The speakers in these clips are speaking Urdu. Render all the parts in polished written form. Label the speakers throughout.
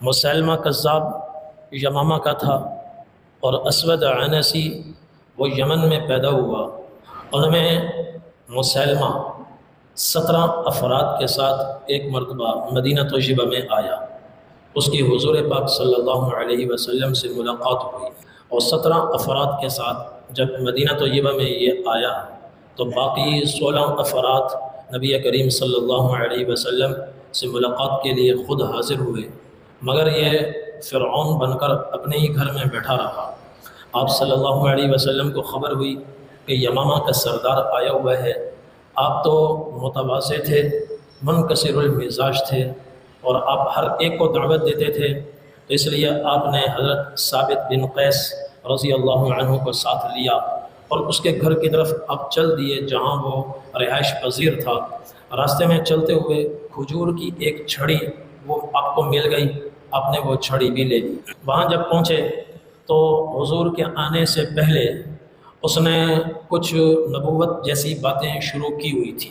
Speaker 1: مسلمہ کذاب یمامہ کا تھا اور اسود عنسی وہ یمن میں پیدا ہوا۔ ان میں مسلمہ 17 افراد کے ساتھ ایک مرتبہ مدینہ طیبہ میں آیا۔ اس کی حضور پاک صلی اللہ علیہ وسلم سے ملاقات ہوئی اور 17 افراد کے ساتھ جب مدینہ طیبہ میں یہ آیا تو باقی 16 افراد نبی کریم صلی اللہ علیہ وسلم سے ملاقات کے لیے خود حاضر ہوئے، مگر یہ فرعون بن کر اپنے ہی گھر میں بیٹھا رہا۔ آپ صلی اللہ علیہ وسلم کو خبر ہوئی کہ یمامہ کا سردار آیا ہوا ہے۔ آپ تو متواضع تھے، منکسر المزاج تھے اور آپ ہر ایک کو دعوت دیتے تھے، تو اس لیے آپ نے حضرت ثابت بن قیس رضی اللہ عنہ کو ساتھ لیا اور اس کے گھر کی طرف آپ چل دیے جہاں وہ رہائش پذیر تھا۔ راستے میں چلتے ہوئے کھجور کی ایک چھڑی وہ آپ کو مل گئی، آپ نے وہ چھڑی بھی لے لی۔ وہاں جب پہنچے تو حضور کے آنے سے پہلے اس نے کچھ نبوت جیسی باتیں شروع کی ہوئی تھی۔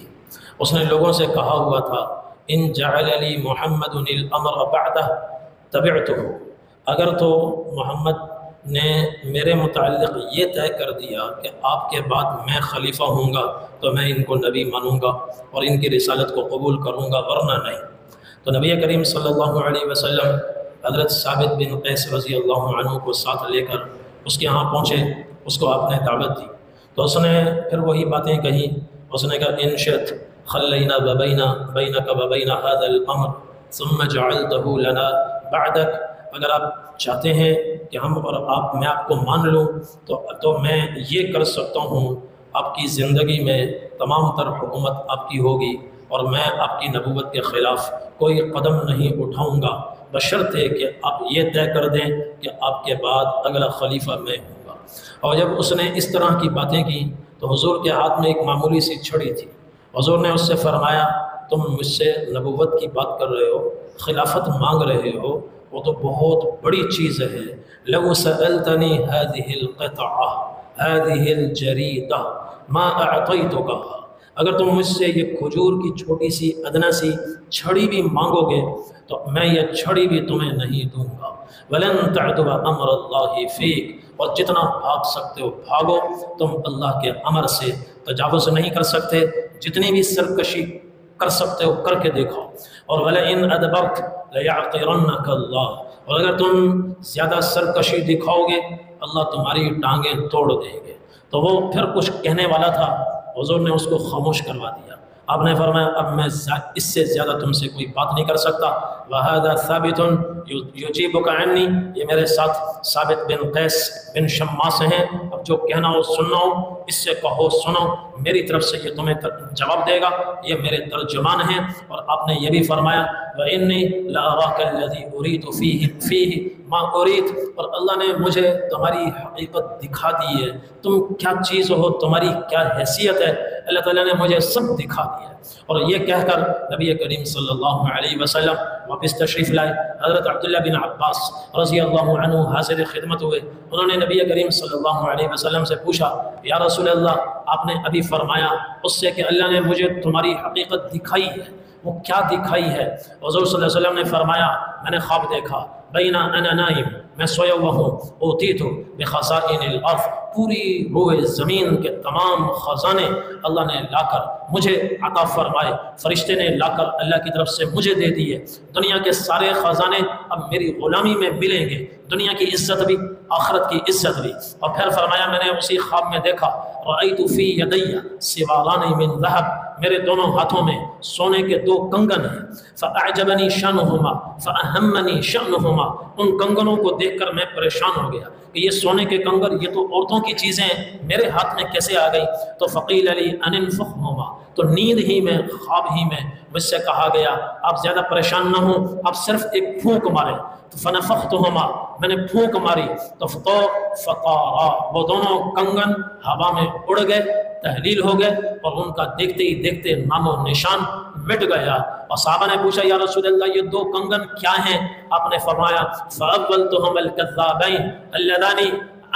Speaker 1: اس نے لوگوں سے کہا ہوا تھا ان جعل لی محمد الامر بعدہ تبعتہ، اگر تو محمد نے میرے متعلق یہ طے کر دیا کہ آپ کے بعد میں خلیفہ ہوں گا تو میں ان کو نبی مانوں گا اور ان کی رسالت کو قبول کروں گا، ورنہ نہیں۔ تو نبی کریم صلی اللہ علیہ وسلم حضرت ثابت بن قیس رضی اللہ عنہ کو ساتھ لے کر اس کے یہاں پہنچے، اس کو آپ نے دعوت دی تو اس نے پھر وہی باتیں کہیں۔ اس نے کہا ان شئت خلینا بینک وبین ھذا الامر ثم جعلتہ لنا بعدک، اگر آپ چاہتے ہیں کہ ہم اور میں آپ کو مان لوں تو میں یہ کر سکتا ہوں، آپ کی زندگی میں تمام تر حکومت آپ کی ہوگی اور میں آپ کی نبوت کے خلاف کوئی قدم نہیں اٹھاؤں گا، بشرطے کہ آپ یہ طے کر دیں کہ آپ کے بعد اگلا خلیفہ میں ہوں گا۔ اور جب اس نے اس طرح کی باتیں کی تو حضور کے ہاتھ میں ایک معمولی سی چھڑی تھی۔ حضور نے اس سے فرمایا تم مجھ سے نبوت کی بات کر رہے ہو، خلافت مانگ رہے ہو، وہ تو بہت بڑی چیز ہے۔ لو سألتنی هذه القطعہ هذه الجریدہ ما اعطیتک، اگر تم مجھ سے یہ کھجور کی چھوٹی سی ادنا سی چھڑی بھی مانگو گے تو میں یہ چھڑی بھی تمہیں نہیں دوں گا۔ وَلَن تَعْدُوَ أَمْرَ اللَّهِ فِيكَ، اور جتنا بھاگ سکتے ہو بھاگو، تم اللہ کے امر سے تجاوز نہیں کر سکتے، جتنی بھی سرکشی کر سکتے ہو کر کے دیکھو۔ اور وَلَئِنْ أَدْبَرْتَ لَيَعْقِرَنَّكَ اللَّهُ، اور اگر تم زیادہ سرکشی دکھاؤ گے اللہ تمہاری ٹانگیں توڑ دیں گے۔ تو وہ پھر کچھ کہنے والا تھا، حضور نے اس کو خاموش کروا دیا۔ آپ نے فرمایا اب میں اس سے زیادہ تم سے کوئی بات نہیں کر سکتا۔ وَهَذَا ثَابِتٌ يُجِيبُكَ عَنِّي، یہ میرے ساتھ ثابت بن قیس بن شماس ہیں، اب جو کہنا ہو سننا ہو اس سے کہو سنو، میری طرف سے یہ تمہیں جواب دے گا، یہ میرے ترجمان ہیں۔ اور آپ نے یہ بھی فرمایا وَإِنِّي لَأَرَاكَ الَّذِي أُرِيدُ فِيهِ مَا أُرِيدُ، اور اللہ نے مجھے تمہاری حقیقت دکھا دی ہے، تم کیا چیز ہو، تمہاری کیا حیثیت ہے، اللہ تعالیٰ نے مجھے سب دکھا دیا ہے۔ اور یہ کہہ کر نبی کریم صلی اللہ علیہ وسلم واپس تشریف لائے۔ حضرت عبداللہ بن عباس رضی اللہ عنہ حاضر خدمت ہوئے، انہوں نے نبی کریم صلی اللہ علیہ وسلم سے پوچھا یا رسول اللہ، آپ نے ابھی فرمایا اس سے کہ اللہ نے مجھے تمہاری حقیقت دکھائی ہے، وہ کیا دکھائی ہے؟ حضور صلی اللہ علیہ وسلم نے فرمایا میں نے خواب دیکھا، بینا انا نائم، میں سویا ہوا ہوں، اوتیت بخزائن الارض، پوری روئے زمین کے تمام خزانے اللہ نے لا کر مجھے عطا فرمائے، فرشتے نے لا کر اللہ کی طرف سے مجھے دے دیے، دنیا کے سارے خزانے اب میری غلامی میں ملیں گے، دنیا کی عزت بھی آخرت کی عزت بھی۔ اور پھر فرمایا میں نے اسی خواب میں دیکھا رأیت فی یدی سوالان من ذہب، میرے دونوں ہاتھوں میں سونے کے 2 کنگن ہیں، فاعجبنی شأنہما فاہمنی شأنہما، ان کنگنوں کو دیکھ کر میں پریشان ہو گیا کہ یہ سونے کے کنگن یہ تو عورتوں کی چیزیں میرے ہاتھ میں کیسے آ گئی؟ تو فقیل علی ان انفخہما، تو نیند ہی میں خواب ہی میں مجھ سے کہا گیا آپ زیادہ پریشان نہ ہوں، آپ صرف ایک پھونک ماریں۔ تو فنفختہما، میں نے پھونک ماری تو فطارا، وہ دونوں کنگن ہوا میں اڑ گئے، تحلیل ہو گئے اور ان کا دیکھتے ہی دیکھتے نام و نشان مٹ گیا۔ اور صحابہ نے پوچھا یا رسول اللہ یہ 2 کنگن کیا ہیں؟ آپ نے فرمایا فَأَوَّلْتُهُمَا الْكَذَّابَيْنِ اللَّذَانِ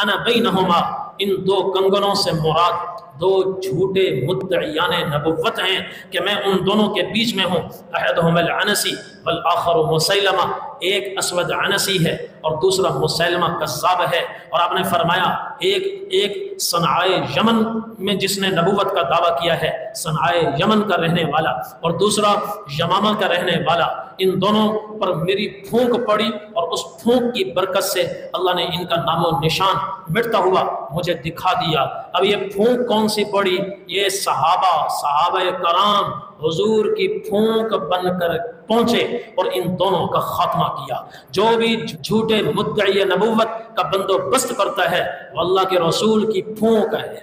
Speaker 1: أَنَا بَيْنَهُمَا، ان 2 کنگنوں سے مراد 2 جھوٹے مدعیان نبوت ہیں کہ میں ان دونوں کے بیچ میں ہوں۔ احدہم العنسی، والآخر مسیلمہ، ایک اسود عنسی ہے اور دوسرا مسیلمہ کذاب ہے۔ اور آپ نے فرمایا ایک صنعائے یمن میں جس نے نبوت کا دعویٰ کیا ہے، صنعائے یمن کا رہنے والا، اور دوسرا یمامہ کا رہنے والا، ان دونوں پر میری پھونک پڑی اور اس پھونک کی برکت سے اللہ نے ان کا نام و نشان مٹتا ہوا مجھے دکھا دیا۔ اب یہ پھونک کون سی پڑی؟ یہ صحابہ کرام حضور کی پھونک بن کر پہنچے اور ان دونوں کا خاتمہ کیا۔ جو بھی جھوٹے مدعی نبوت کا بندوبست کرتا ہے وہ اللہ کے رسول کی پھونک ہے۔